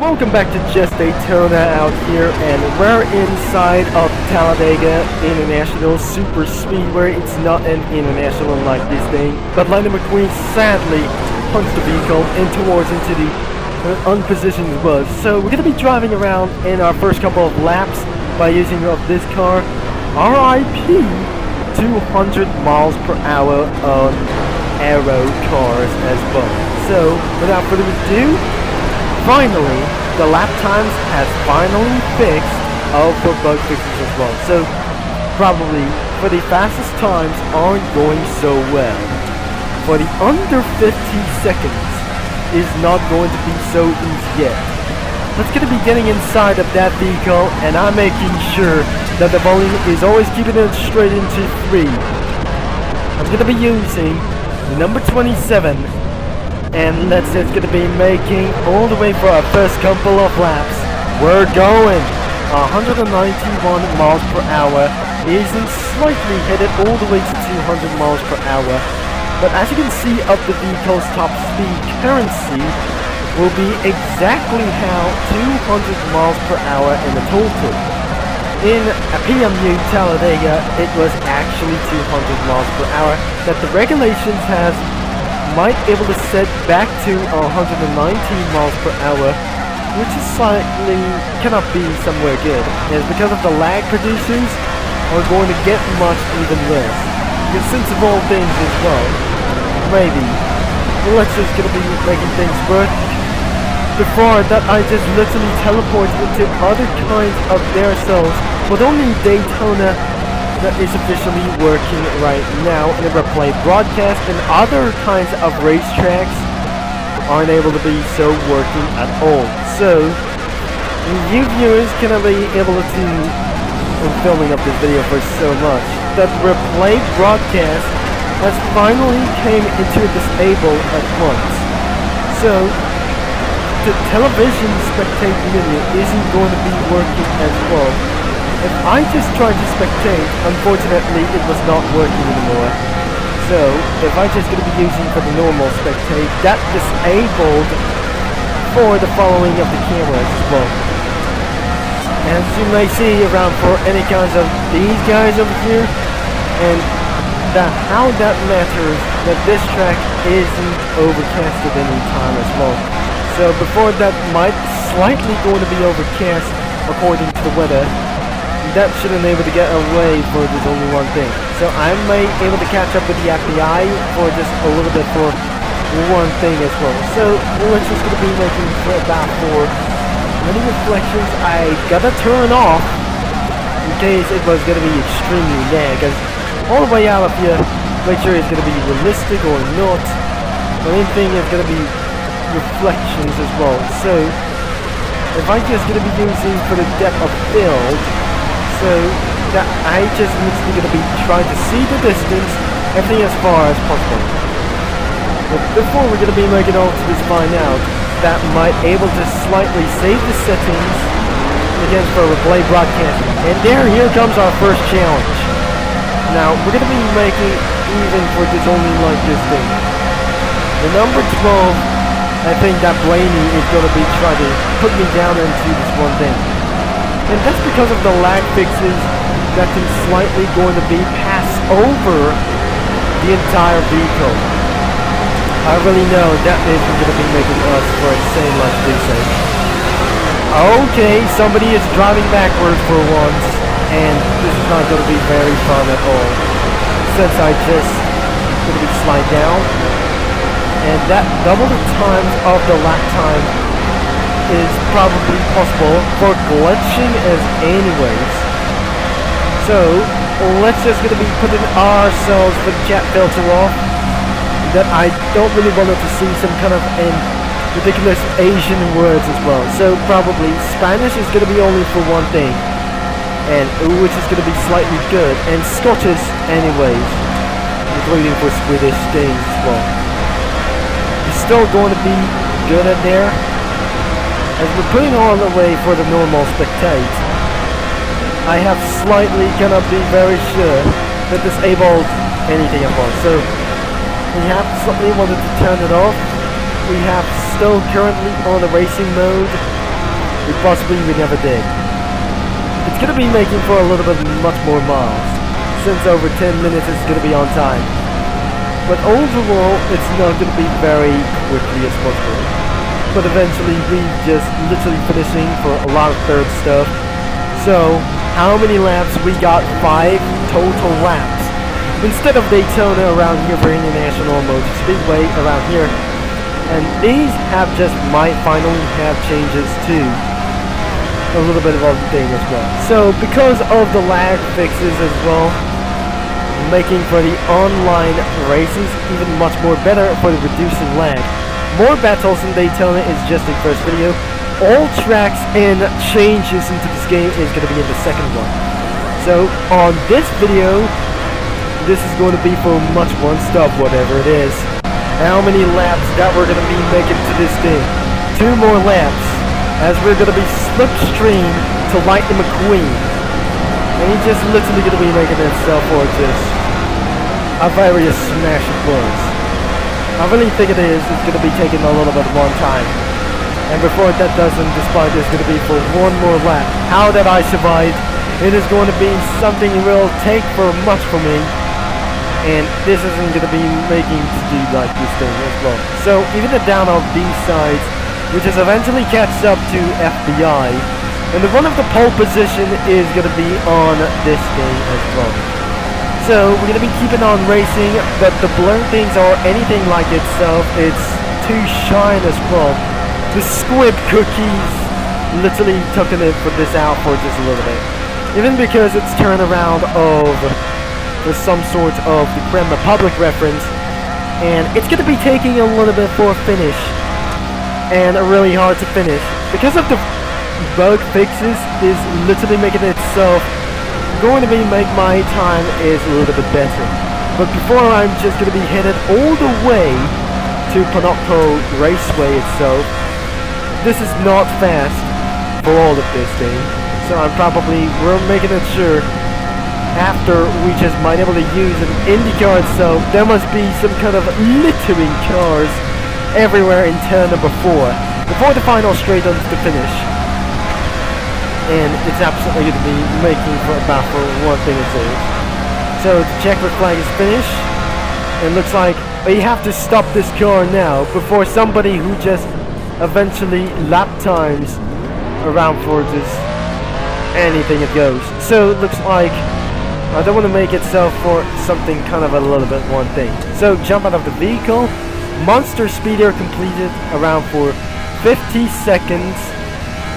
Welcome back to Just Daytona out here, and we're inside of Talladega International Super Speedway. It's not an international like this thing, but Lightning McQueen sadly punched the vehicle into the unpositioned was. So we're going to be driving around in our first couple of laps by using of this car. R.I.P. 200 miles per hour on Aero cars as well. So without further ado, finally, the lap times has finally fixed for bug fixes as well. So probably for the fastest times aren't going so well. For the under 50 seconds is not going to be so easy yet. Let's gonna be getting inside of that vehicle, and I'm making sure that the volume is always keeping it straight into 3. I'm gonna be using the number 27. And let's just gonna be making all the way for our first couple of laps. We're going 191 miles per hour. Isn't slightly headed all the way to 200 miles per hour. But as you can see up the vehicle's top speed currency will be exactly how 200 miles per hour in the total. In a PMU Talladega, it was actually 200 miles per hour that the regulations might able to set back to 119 miles per hour, which is slightly cannot be somewhere good. And it's because of the lag producers are going to get much even less. Because since of all things as well, maybe let's just gonna be making things work. Before that, I just literally teleport into other kinds of their cells, but only Daytona that is officially working right now in a replay broadcast, and other kinds of racetracks aren't able to be so working at all. So you viewers cannot be able to, I'm filming up this video for so much, that replay broadcast has finally came into disable at once. So the television spectate menu isn't going to be working as well. If I just tried to spectate, unfortunately it was not working anymore. So if I just gonna be using for the normal spectate, that disabled for the following of the cameras as well. As you may see around for any kinds of these guys over here, and how that matters that this track isn't overcasted any time as well. So before that might slightly going to be overcast according to the weather, that should enable to get away for there's only one thing. So I may able to catch up with the FBI for just a little bit for one thing as well. So we're just going to be making about for many reflections. I gotta turn off in case it was going to be extremely lag, because all the way out of here, make sure it's going to be realistic or not. The main thing is going to be reflections as well. So if I just going to be using for the depth of field, so that I just literally going to be trying to see the distance, everything as far as possible. But before we're going to be making all to this find out, that might able to slightly save the settings against for replay broadcasting. And here comes our first challenge. Now we're going to be making even for this only like this thing. The number 12, I think that Blaney is going to be trying to put me down into this one thing. And that's because of the lag fixes that can slightly going to be passed over the entire vehicle. I really know that isn't going to be making us for a same like they say. Okay, somebody is driving backwards for once, and this is not going to be very fun at all. Since I just going to be slide down, and that double the times of the lap time is probably possible for glitching as anyways. So let's just gonna be putting ourselves with cat filter off, that I don't really want to see some kind of ridiculous Asian words as well. So probably Spanish is gonna be only for one thing, and which is gonna be slightly good, and Scottish anyways, including for Swedish things as well. It's still going to be good at there. As we're putting on the way for the normal spectate, I have slightly cannot be very sure that disabled anything at all. So we have slightly wanted to turn it off. We have still currently on the racing mode, possibly we never did. It's gonna be making for a little bit much more miles, since over 10 minutes is gonna be on time. But overall, it's not gonna be very quickly as possible. But eventually, we just literally finishing for a lot of third stuff. So, how many laps? We got 5 total laps. Instead of Daytona around here for International Motor Speedway around here. And these might finally have changes too. A little bit of everything as well. So because of the lag fixes as well, making for the online races even much more better for the reducing lag. More battles in Daytona is just the first video. All tracks and changes into this game is going to be in the second one. So on this video, this is going to be for much one stuff, whatever it is. How many laps that we're going to be making to this thing? 2 more laps, as we're going to be slipstream to Lightning McQueen. And he's just literally going to be making himself for just a various smash of bullets. I really think it's going to be taking a little bit more time. And before that doesn't, despite this, going to be for 1 more lap. How that I survived, it is going to be something it will take for much for me. And this isn't going to be making to do like this thing as well. So even the down of these sides, which is eventually catches up to FBI, and the one of the pole position is going to be on this thing as well. So we're going to be keeping on racing, but the blur things or anything like itself, it's too shine as well. The squid cookies literally taking it for this out for just a little bit. Even because it's turned around of for some sort of the Kremlin public reference, and it's going to be taking a little bit for a finish, and really hard to finish because of the bug fixes is literally making itself going to be make my time is a little bit better. But before, I'm just going to be headed all the way to Panopto Raceway itself. This is not fast for all of this thing, so we're making it sure after we just might able to use an IndyCar itself, there must be some kind of littering cars everywhere in turn number 4 before the final straight onto the finish. And it's absolutely going to be making for about for one thing or two. So the checkered flag is finished. It looks like we have to stop this car now before somebody who just eventually lap times around for just anything it goes. So it looks like I don't want to make itself for something kind of a little bit one thing. So jump out of the vehicle. Monster speeder completed around for 50 seconds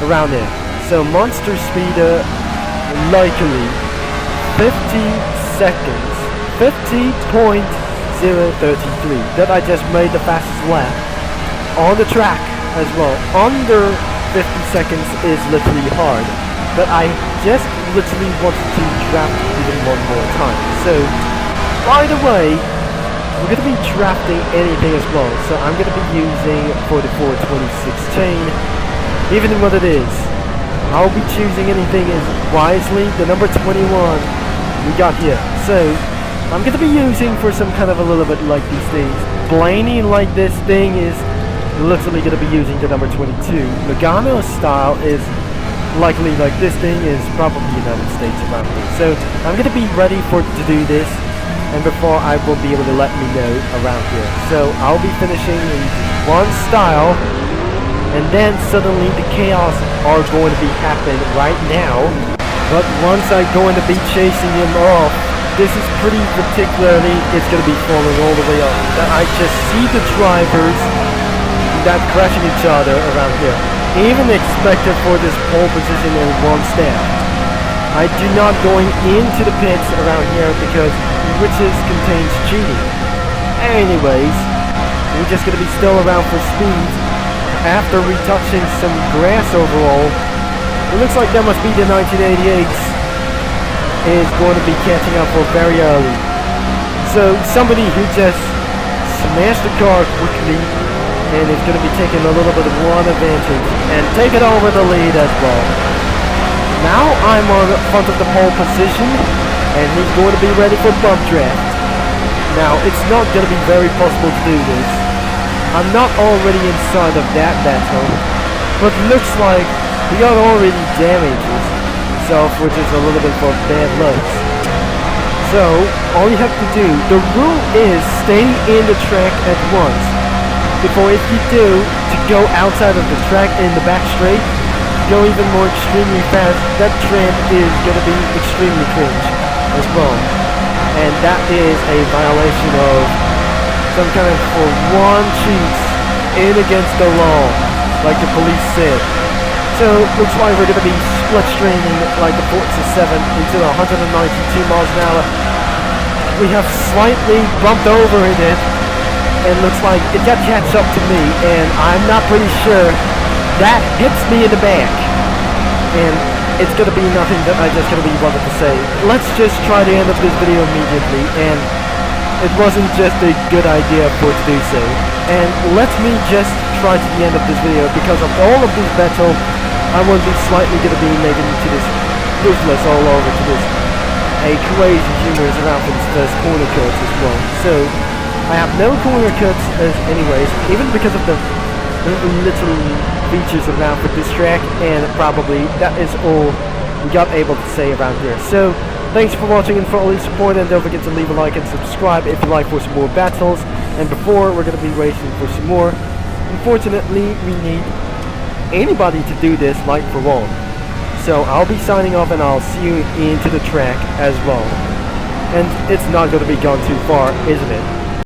around there. So monster speeder likely 50 seconds. 50.033 that I just made the fastest lap on the track as well. Under 50 seconds is literally hard, but I just literally wanted to draft even one more time. So by the way, we're going to be drafting anything as well, so I'm going to be using for the 426 chain, even what it is. I'll be choosing anything as wisely. The number 21 we got here, so I'm going to be using for some kind of a little bit like these things. Blaney like this thing is literally going to be using the number 22. Logano style is likely like this thing is probably United States around here. So I'm going to be ready to do this, and before I will be able to let me know around here. So I'll be finishing in one style, and then suddenly the chaos are going to be happening right now. But once I'm going to be chasing him off, this is pretty particularly, it's going to be falling all the way up. I just see the drivers that crashing each other around here. Even expected for this pole position in one step. I do not going into the pits around here because riches contains cheating. Anyways, we're just going to be still around for speed. After retouching some grass overall, it looks like that must be the 1988s is going to be catching up for very early. So somebody who just smashed the car quickly and is going to be taking a little bit of one advantage and taking over the lead as well. Now I'm on front of the pole position, and he's going to be ready for bump draft. Now it's not going to be very possible to do this. I'm not already inside of that battle, but looks like We got already damages, so which is a little bit for bad looks. So all you have to do, the rule is stay in the track at once. Before, if you do, to go outside of the track in the back straight, go even more extremely fast, that trim is going to be extremely cringe as well. And that is a violation of some kind of for one cheats in against the law, like the police said. So looks like we're going to be split streaming like the Forza 7 into 192 miles an hour. We have slightly bumped over in it, and looks like it got catch up to me, and I'm not pretty sure that hits me in the back. And it's going to be nothing that I just going to be wanted to say. Let's just try to end up this video immediately, and it wasn't just a good idea for it to do so. And let me just try to the end of this video, because of all of these battles, I will be slightly going to be making to this ruthless all over to this a crazy humorous around for this first corner cuts as well. So I have no corner cuts as anyways, even because of the little features around for this track, and probably that is all we got able to say around here. So thanks for watching and for all your support, and don't forget to leave a like and subscribe if you like for some more battles. And before, we're going to be racing for some more. Unfortunately, we need anybody to do this like for one. So I'll be signing off, and I'll see you into the track as well. And it's not going to be gone too far, isn't it?